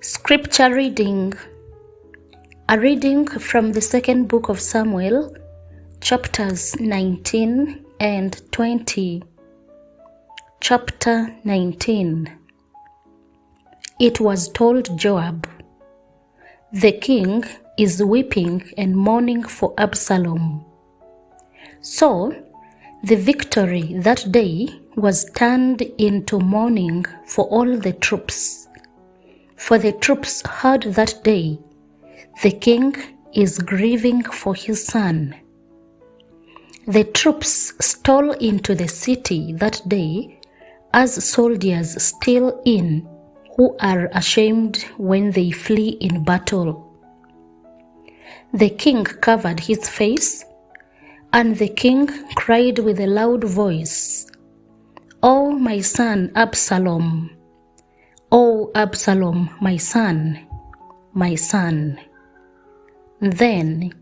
Scripture reading. A reading from the second book of Samuel, chapters 19 and 20. Chapter 19. It was told Joab, "The king is weeping and mourning for Absalom." So the victory that day was turned into mourning for all the troops. For the troops heard that day, "The king is grieving for his son." The troops stole into the city that day as soldiers steal in, who are ashamed when they flee in battle. The king covered his face, and the king cried with a loud voice, "Oh, my son Absalom! Oh, Absalom, my son, my son." Then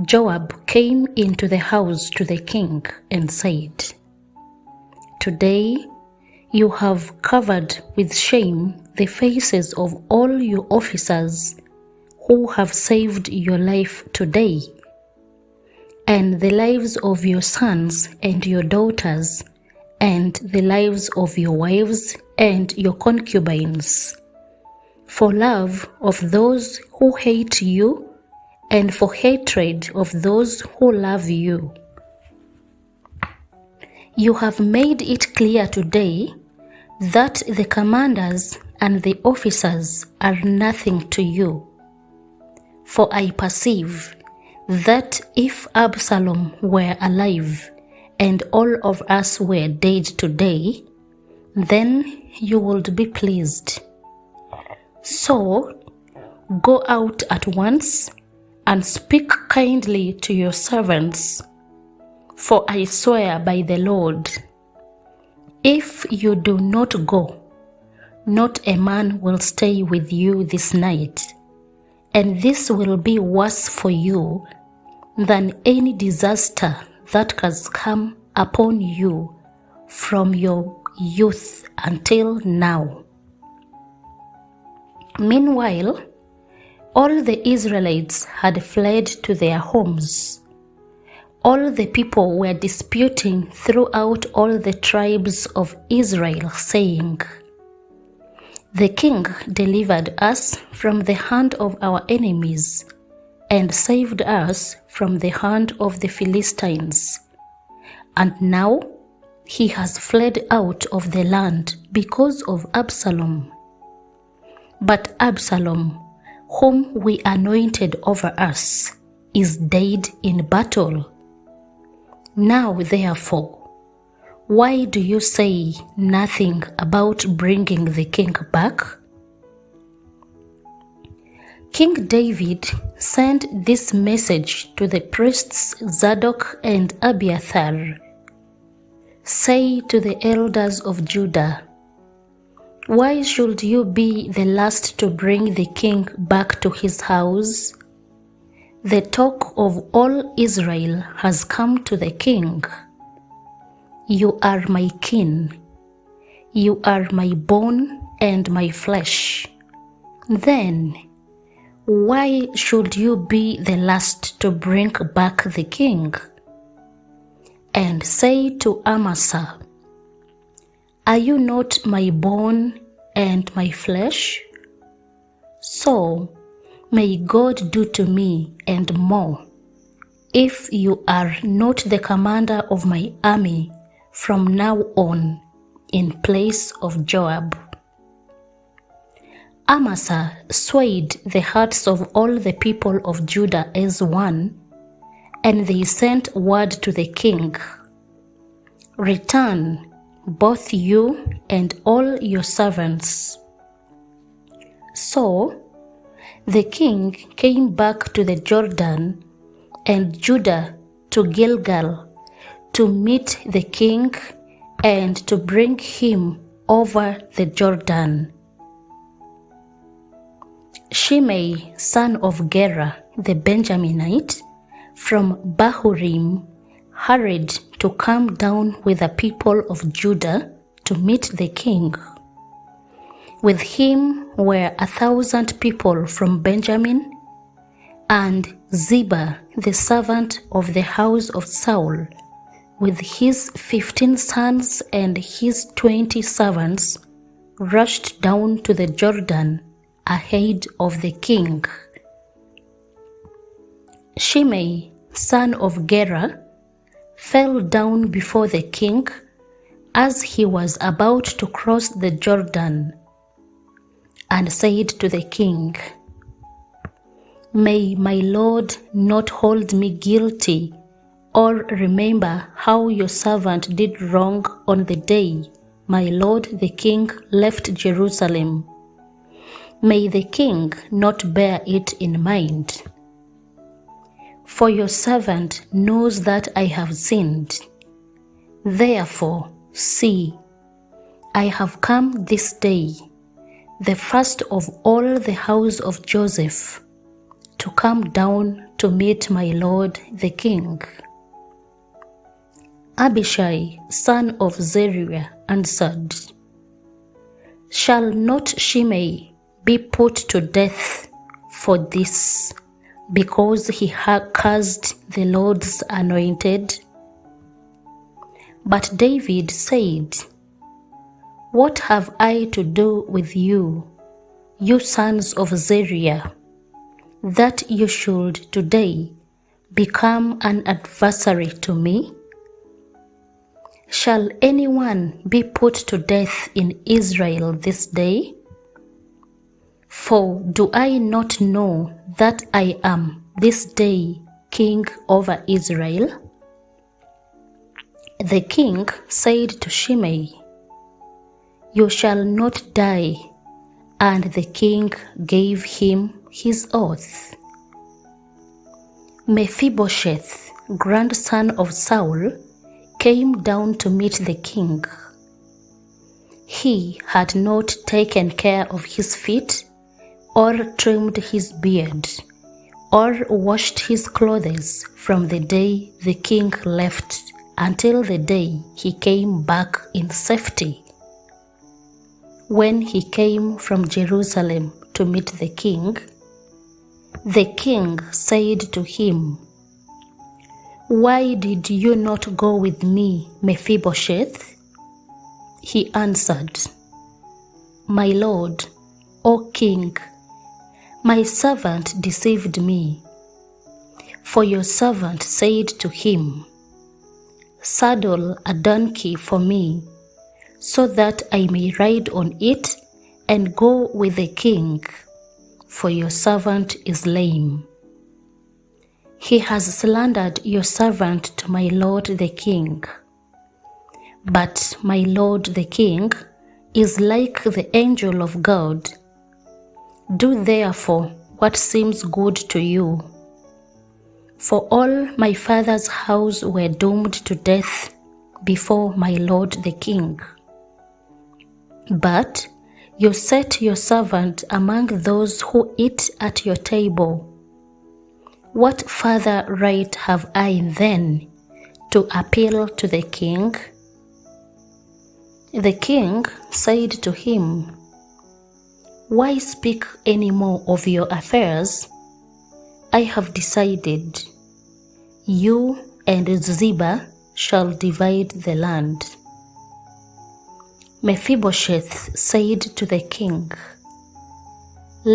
Joab came into the house to the king and said, "Today you have covered with shame the faces of all your officers who have saved your life today, and the lives of your sons and your daughters, and the lives of your wives and your concubines, for love of those who hate you and for hatred of those who love you. You have made it clear today that the commanders and the officers are nothing to you. For I perceive that if Absalom were alive and all of us were dead today, then you would be pleased. So go out at once and speak kindly to your servants, for I swear by the Lord, if you do not go, not a man will stay with you this night, and this will be worse for you than any disaster that has come upon you from your youth until now." Meanwhile, all the Israelites had fled to their homes. All the people were disputing throughout all the tribes of Israel, saying, "The king delivered us from the hand of our enemies and saved us from the hand of the Philistines. And now he has fled out of the land because of Absalom. But Absalom, whom we anointed over us, is dead in battle. Now therefore, why do you say nothing about bringing the king back?" King David sent this message to the priests Zadok and Abiathar. "Say to the elders of Judah, why should you be the last to bring the king back to his house? The talk of all Israel has come to the king. You are my kin. You are my bone and my flesh. Then why should you be the last to bring back the king?" And say to Amasa, "Are you not my bone and my flesh? So may God do to me and more, if you are not the commander of my army from now on in place of Joab." Amasa swayed the hearts of all the people of Judah as one, and they sent word to the king, "Return, both you and all your servants." So the king came back to the Jordan, and Judah to Gilgal, to meet the king and to bring him over the Jordan. Shimei, son of Gera, the Benjaminite, from Bahurim, hurried to come down with the people of Judah to meet the king. With him were 1,000 people from Benjamin, and Ziba, the servant of the house of Saul, with his 15 sons and his 20 servants, rushed down to the Jordan ahead of the king. Shimei, son of Gera, fell down before the king as he was about to cross the Jordan, and said to the king, "May my lord not hold me guilty, or remember how your servant did wrong on the day my lord the king left Jerusalem. May the king not bear it in mind. For your servant knows that I have sinned. Therefore, see, I have come this day, the first of all the house of Joseph, to come down to meet my lord the king." Abishai, son of Zeruiah, answered, "Shall not Shimei be put to death for this, because he cursed the Lord's anointed?" But David said, "What have I to do with you, you sons of Zeruiah, that you should today become an adversary to me? Shall anyone be put to death in Israel this day? For do I not know that I am this day king over Israel?" The king said to Shimei, "You shall not die," and the king gave him his oath. Mephibosheth, grandson of Saul, came down to meet the king. He had not taken care of his feet, or trimmed his beard, or washed his clothes from the day the king left until the day he came back in safety. When he came from Jerusalem to meet the king said to him, "Why did you not go with me, Mephibosheth?" He answered, "My lord, O king, my servant deceived me. For your servant said to him, 'Saddle a donkey for me, so that I may ride on it and go with the king, for your servant is lame.' He has slandered your servant to my lord the king. But my lord the king is like the angel of God. Do therefore what seems good to you. For all my father's house were doomed to death before my lord the king. But you set your servant among those who eat at your table. What further right have I then to appeal to the king?" The king said to him, "Why speak any more of your affairs? I have decided. You and Ziba shall divide the land." Mephibosheth said to the king,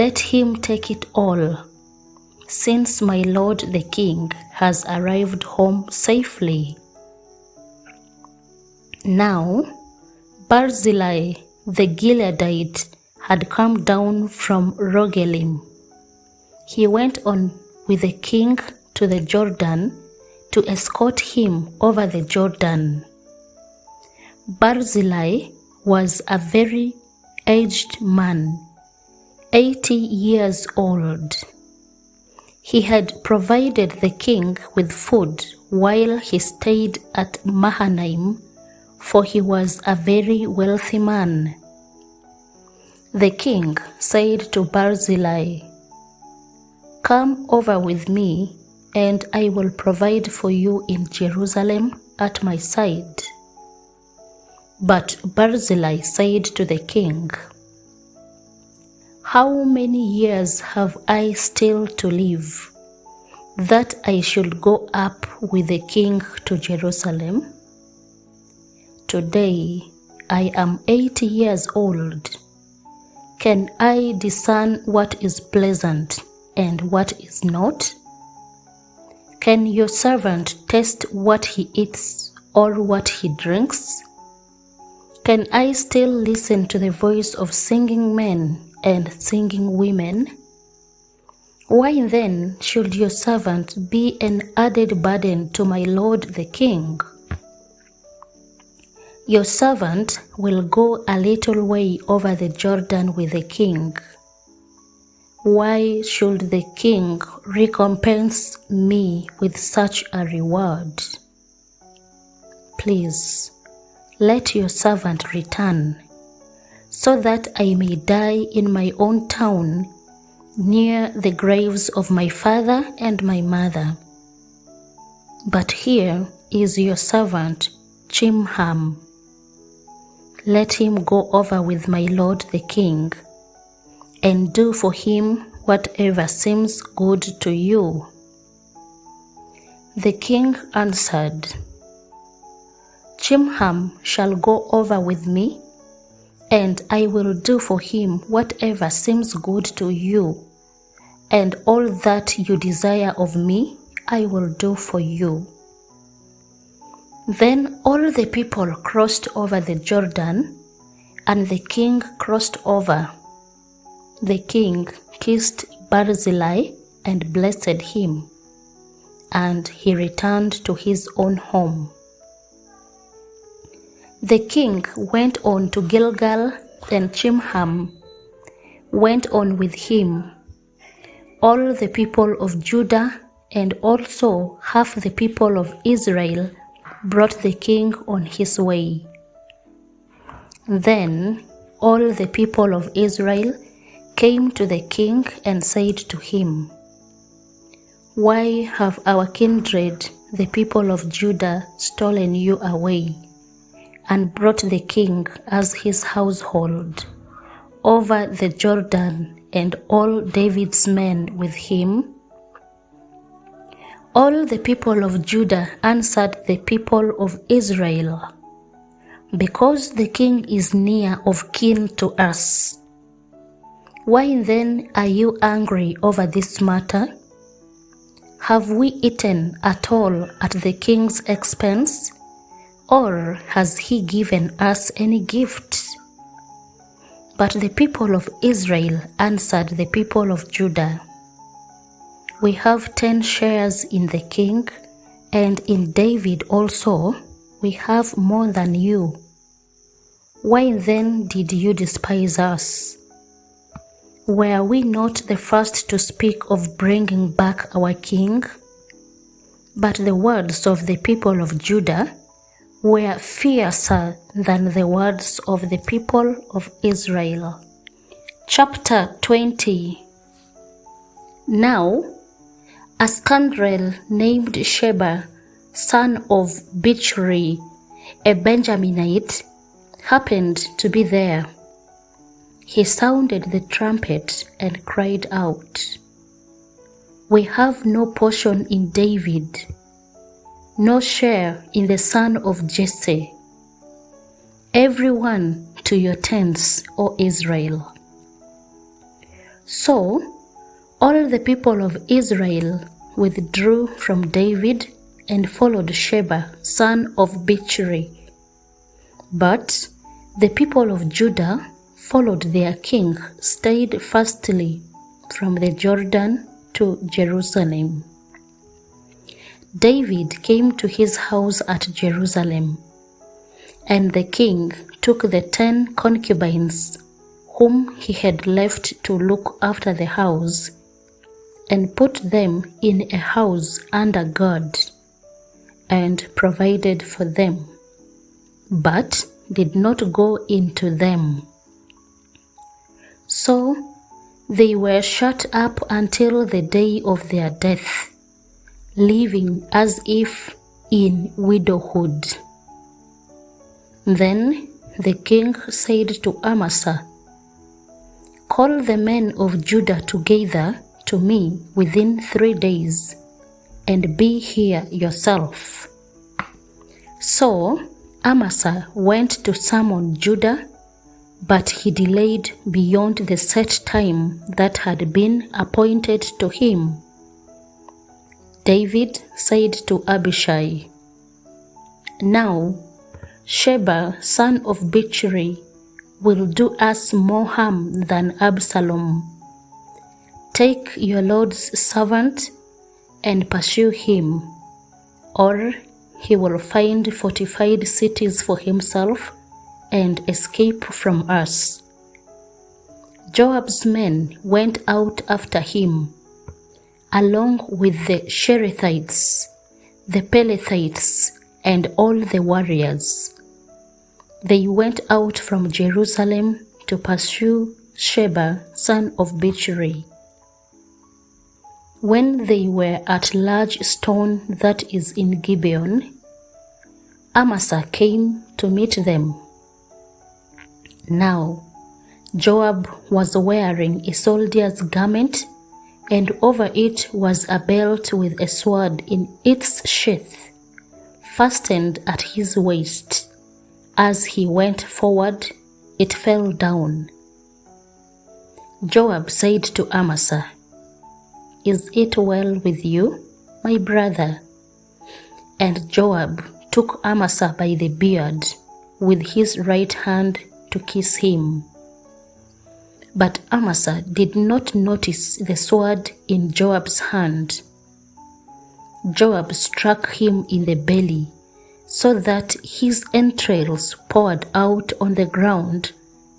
"Let him take it all, since my lord the king has arrived home safely." Now Barzillai the Gileadite had come down from Rogelim. He went on with the king to the Jordan to escort him over the Jordan. Barzillai was a very aged man, 80 years old. He had provided the king with food while he stayed at Mahanaim, for he was a very wealthy man. The king said to Barzillai, "Come over with me, and I will provide for you in Jerusalem at my side." But Barzillai said to the king, How many years have I still to live, that I should go up with the king to Jerusalem? Today I am 80 years old. Can I discern what is pleasant and what is not? Can your servant taste what he eats or what he drinks? Can I still listen to the voice of singing men and singing women? Why then should your servant be an added burden to my lord the king? Your servant will go a little way over the Jordan with the king. Why should the king recompense me with such a reward? Please, let your servant return, so that I may die in my own town, near the graves of my father and my mother. But here is your servant Chimham. Let him go over with my lord the king, and do for him whatever seems good to you. The king answered, Chimham shall go over with me, and I will do for him whatever seems good to you, and all that you desire of me I will do for you. Then all the people crossed over the Jordan, and the king crossed over. The king kissed Barzillai and blessed him, and he returned to his own home. The king went on to Gilgal, and Chimham went on with him. All the people of Judah and also half the people of Israel brought the king on his way. Then all the people of Israel came to the king and said to him, Why have our kindred, the people of Judah, stolen you away, and brought the king as his household over the Jordan, and all David's men with him? All the people of Judah answered the people of Israel, Because the king is near of kin to us. Why then are you angry over this matter? Have we eaten at all at the king's expense, or has he given us any gift? But the people of Israel answered the people of Judah, We have 10 shares in the king, and in David also we have more than you. Why then did you despise us? Were we not the first to speak of bringing back our king? But the words of the people of Judah were fiercer than the words of the people of Israel. Chapter 20. Now, a scoundrel named Sheba, son of Bichri, a Benjaminite, happened to be there. He sounded the trumpet and cried out, We have no portion in David, no share in the son of Jesse. Everyone to your tents, O Israel. So all the people of Israel withdrew from David and followed Sheba, son of Bichri. But the people of Judah followed their king steadfastly from the Jordan to Jerusalem. David came to his house at Jerusalem, and the king took the 10 concubines whom he had left to look after the house, and put them in a house under God, and provided for them, but did not go into them. So they were shut up until the day of their death, living as if in widowhood. Then the king said to Amasa, Call the men of Judah together to me within 3 days, and be here yourself." So Amasa went to summon Judah, but he delayed beyond the set time that had been appointed to him. David said to Abishai, "Now Sheba, son of Bichri, will do us more harm than Absalom. Take your Lord's servant and pursue him, or he will find fortified cities for himself and escape from us." Joab's men went out after him, along with the Cherethites, the Pelethites, and all the warriors. They went out from Jerusalem to pursue Sheba, son of Bichri. When they were at large stone that is in Gibeon, Amasa came to meet them. Now Joab was wearing a soldier's garment, and over it was a belt with a sword in its sheath, fastened at his waist. As he went forward, it fell down. Joab said to Amasa, "Is it well with you, my brother?" And Joab took Amasa by the beard with his right hand to kiss him. But Amasa did not notice the sword in Joab's hand. Joab struck him in the belly, so that his entrails poured out on the ground,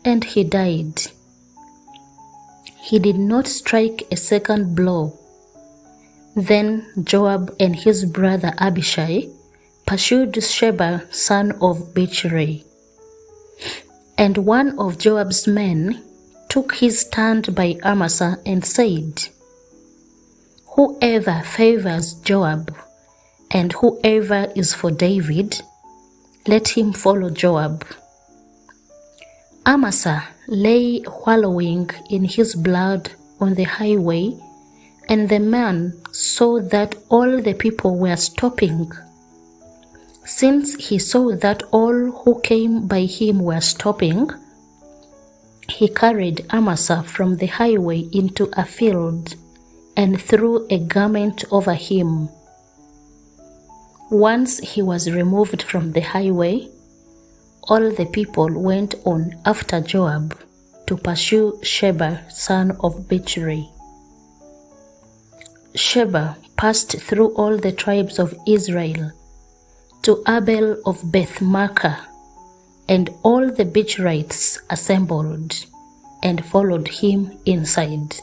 and he died. He did not strike a second blow. Then Joab and his brother Abishai pursued Sheba, son of Bichri. And one of Joab's men took his stand by Amasa and said, "Whoever favors Joab, and whoever is for David, let him follow Joab." Amasa lay wallowing in his blood on the highway, and the man saw that all the people were stopping. Since he saw that all who came by him were stopping, he carried Amasa from the highway into a field and threw a garment over him. Once he was removed from the highway, all the people went on after Joab to pursue Sheba, son of Bichri. Sheba passed through all the tribes of Israel to Abel of Beth-Maachah, and all the Bichrites assembled and followed him inside.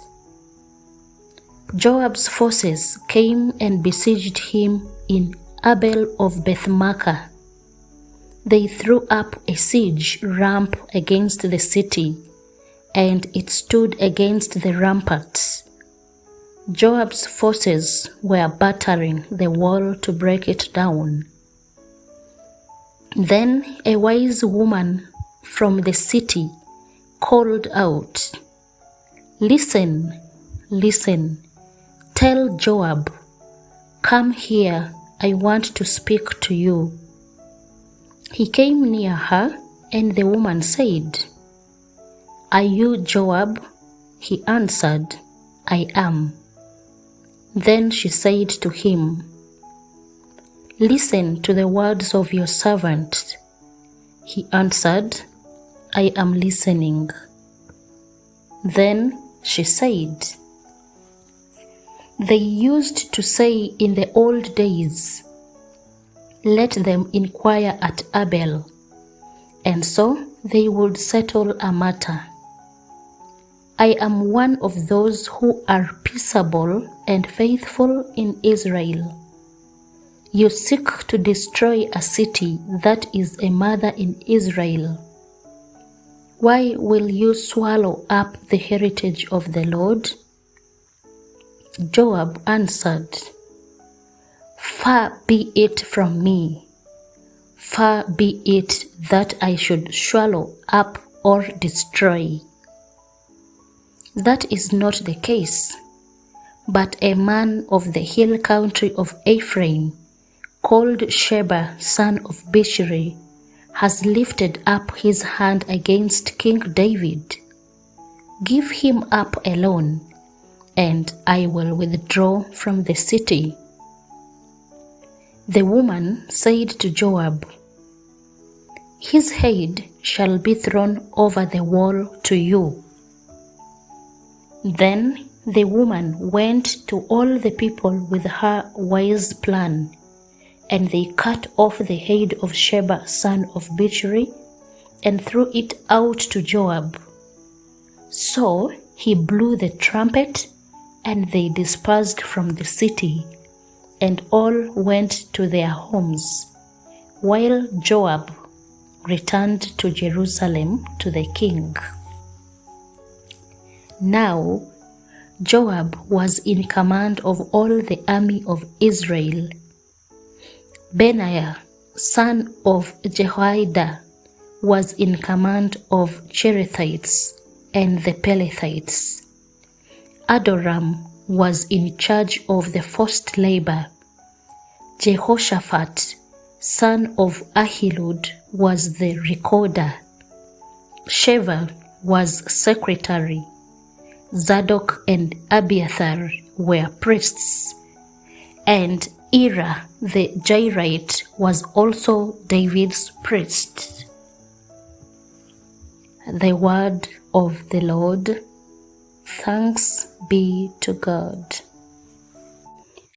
Joab's forces came and besieged him in Abel of Beth-Maachah. They threw up a siege ramp against the city, and it stood against the ramparts. Joab's forces were battering the wall to break it down. Then a wise woman from the city called out, "Listen, listen, tell Joab, 'Come here, I want to speak to you.'" He came near her, and the woman said, "Are you Joab?" He answered, "I am." Then she said to him, "Listen to the words of your servant." He answered, "I am listening." Then she said, "They used to say in the old days, 'Let them inquire at Abel,' and so they would settle a matter. I am one of those who are peaceable and faithful in Israel. You seek to destroy a city that is a mother in Israel. Why will you swallow up the heritage of the Lord?" Joab answered, "Far be it from me. Far be it that I should swallow up or destroy." That is not the case, but a man of the hill country of Ephraim, called Sheba, son of Bichri, has lifted up his hand against King David. Give him up alone, and I will withdraw from the city." The woman said to Joab, "His head shall be thrown over the wall to you." Then the woman went to all the people with her wise plan, and they cut off the head of Sheba son of Bichri and threw it out to Joab. So he blew the trumpet, and they dispersed from the city, and all went to their homes, while Joab returned to Jerusalem to the king. Now Joab was in command of all the army of Israel. Benaiah, son of Jehoiada, was in command of Cherethites and the Pelethites. Adoram was in charge of the forced labor. Jehoshaphat, son of Ahilud, was the recorder. Sheba was secretary. Zadok and Abiathar were priests, and Ira the Jairite was also David's priest. The word of the Lord. Thanks be to God.